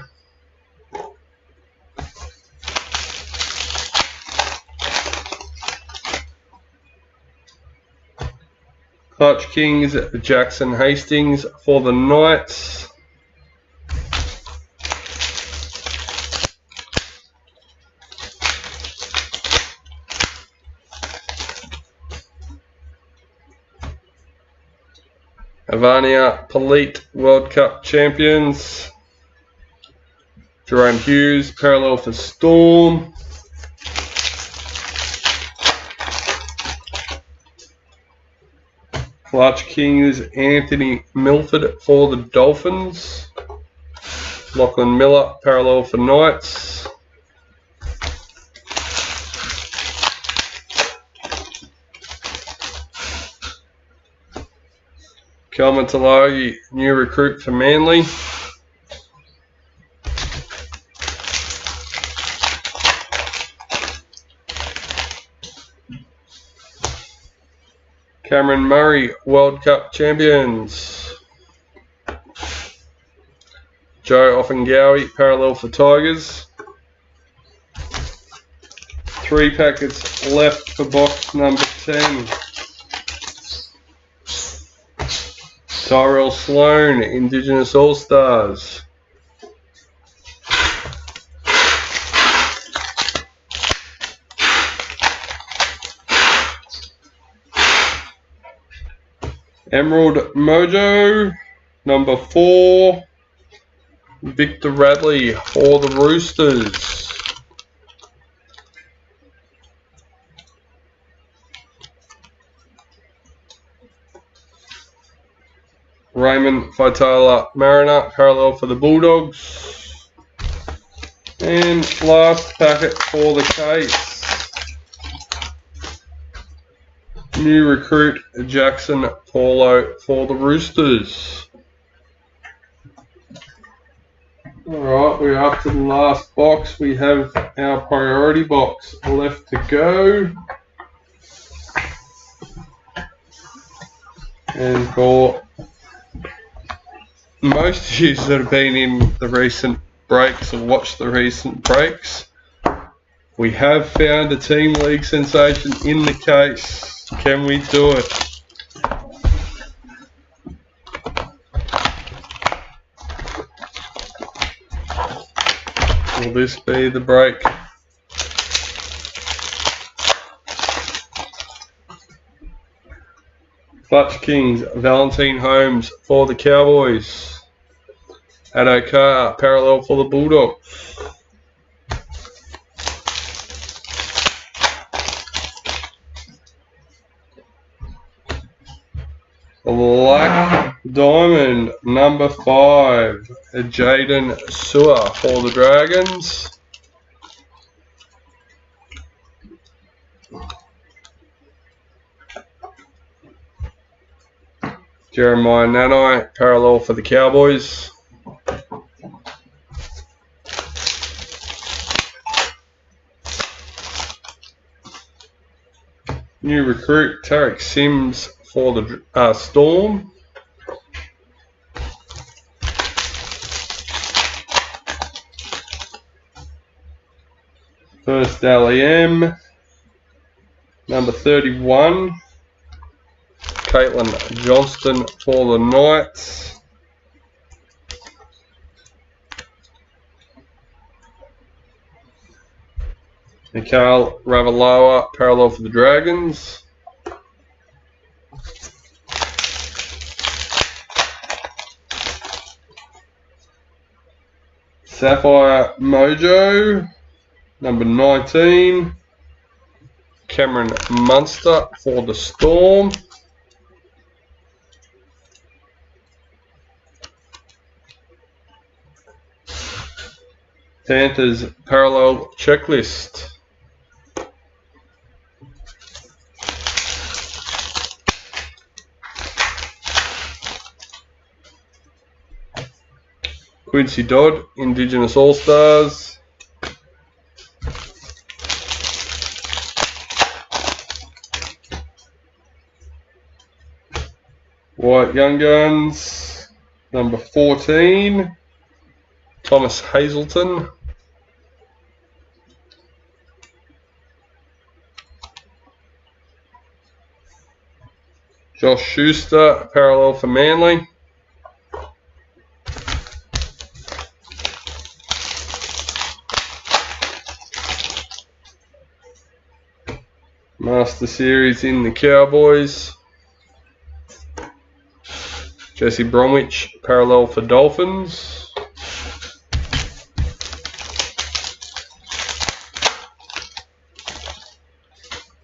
Clutch Kings, Jackson Hastings for the Knights. Avania Polite World Cup champions. Jerome Hughes, parallel for Storm. Clutch Kings, Anthony Milford for the Dolphins. Lachlan Miller, parallel for Knights. Kelman Talagi, new recruit for Manly. Cameron Murray, World Cup champions. Joe Offengawi, parallel for Tigers. 3 packets left for box number 10. Tyrell Sloan, Indigenous All-Stars. Emerald Mojo, number 4. Victor Radley for the Roosters. Raymond Faitala Mariner, parallel for the Bulldogs. And last packet for the case. New recruit Jackson Paulo for the Roosters. Alright, we're up to the last box. We have our priority box left to go. And for most of you that have been in the recent breaks or watched the recent breaks, we have found a Team League sensation in the case. Can we do it? Will this be the break? Clutch Kings, Valentine Holmes for the Cowboys. Addo Carr, parallel for the Bulldogs. Black Diamond, number 5, Jaden Sewer for the Dragons. Jeremiah Nanai, parallel for the Cowboys. New recruit Tarek Sims for the Storm. First LEM, number 31, Caitlin Johnston for the Knights. Mikhail Ravaloa, parallel for the Dragons. Sapphire Mojo, number 19, Cameron Munster for the Storm. Panthers parallel checklist. Quincy Dodd, Indigenous All-Stars. White Young Guns, number 14, Thomas Hazelton. Josh Schuster, parallel for Manly. Master Series in the Cowboys. Jesse Bromwich, parallel for Dolphins.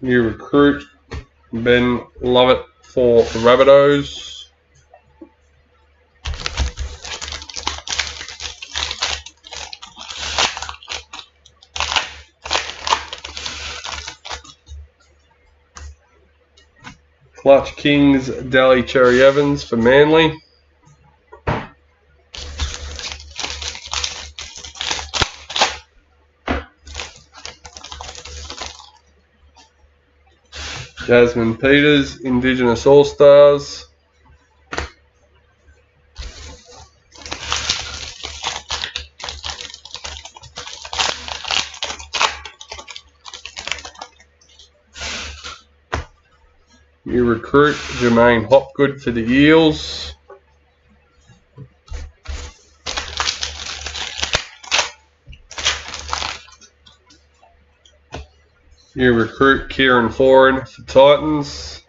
New recruit Ben Lovett for the Rabbitohs. Clutch Kings, Daly Cherry Evans for Manly. Jasmine Peters, Indigenous All-Stars. New recruit Jermaine Hopgood for the Eels. New recruit Kieran Foran for Titans.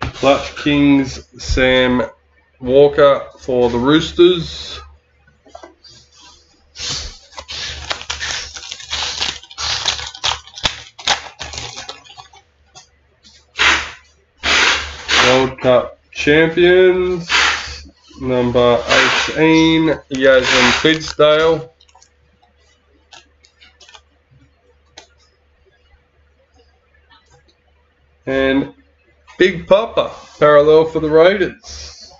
Clutch Kings Sam Walker for the Roosters. World Cup champions, number 18, Yasmin Fidsdale. And Big Papa, parallel for the Raiders.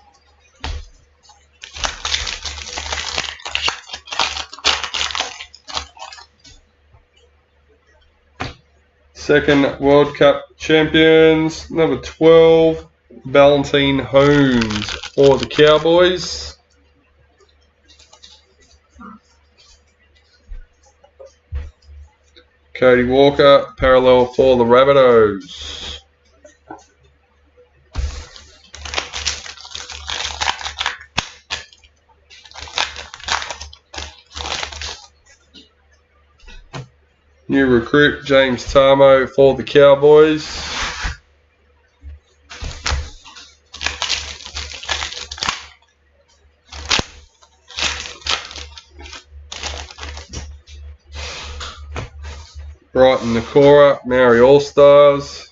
Second World Cup champions, number 12, Valentine Holmes for the Cowboys. Cody Walker, parallel for the Rabbitohs. New recruit James Tarmo for the Cowboys. Brighton Nakora, Maori All-Stars.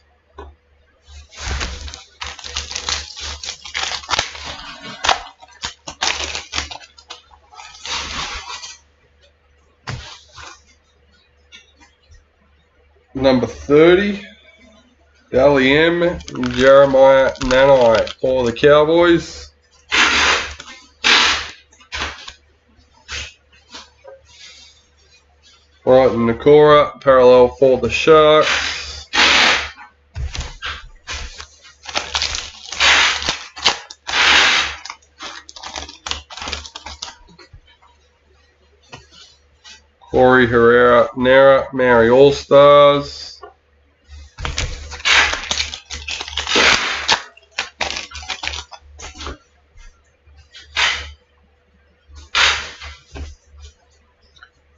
Number 30, Dally M, Jeremiah Nanai for the Cowboys. Right, Nakora, parallel for the Sharks. Corey Herrera, Nara, Maori All-Stars.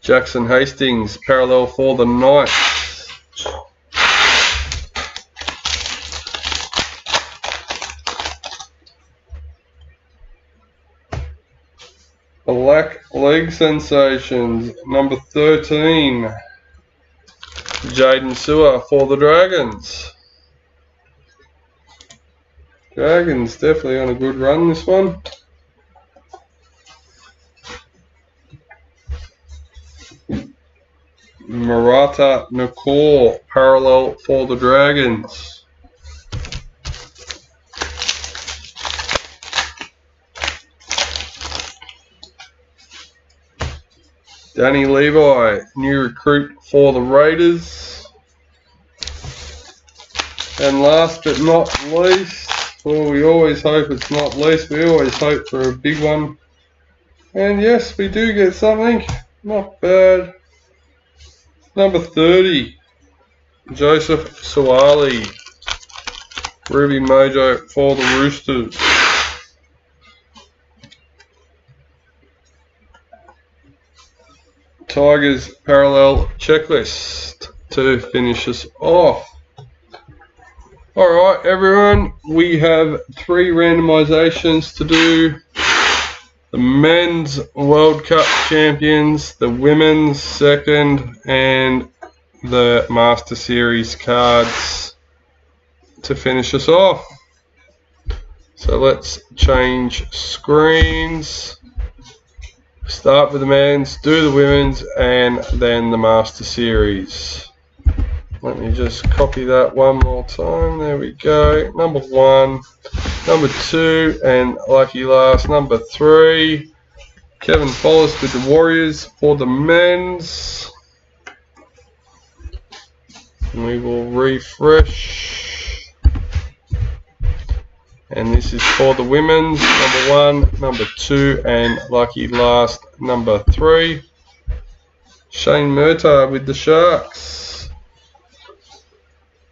Jackson Hastings, parallel for the Knights. Black League Sensations, number 13. Jaden Sewer for the Dragons. Dragons definitely on a good run this one. Marata Nakor, parallel for the Dragons. Danny Levi, new recruit for the Raiders. And last but not least, well, we always hope it's not least, we always hope for a big one. And yes, we do get something, not bad. Number 30, Joseph Suwali, Ruby Mojo for the Roosters. Tigers parallel checklist to finish us off. Alright everyone, we have 3 randomizations to do. The men's World Cup champions, the women's second, and the Master Series cards to finish us off. So let's change screens. Start with the men's, do the women's, and then the Master Series. Let me just copy that one more time. There we go. Number 1, number 2, and lucky last, number 3. Kevin Follis with the Warriors for the men's. And we will refresh. And this is for the women's, number 1, number 2, and lucky last, number 3. Shane Murtagh with the Sharks.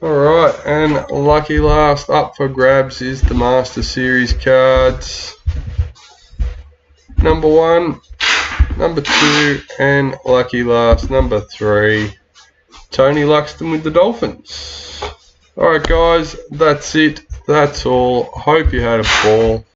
Alright, and lucky last up for grabs is the Master Series cards. Number 1, number 2, and lucky last, number 3. Tony Luxton with the Dolphins. Alright guys, that's it. That's all. Hope you had a ball.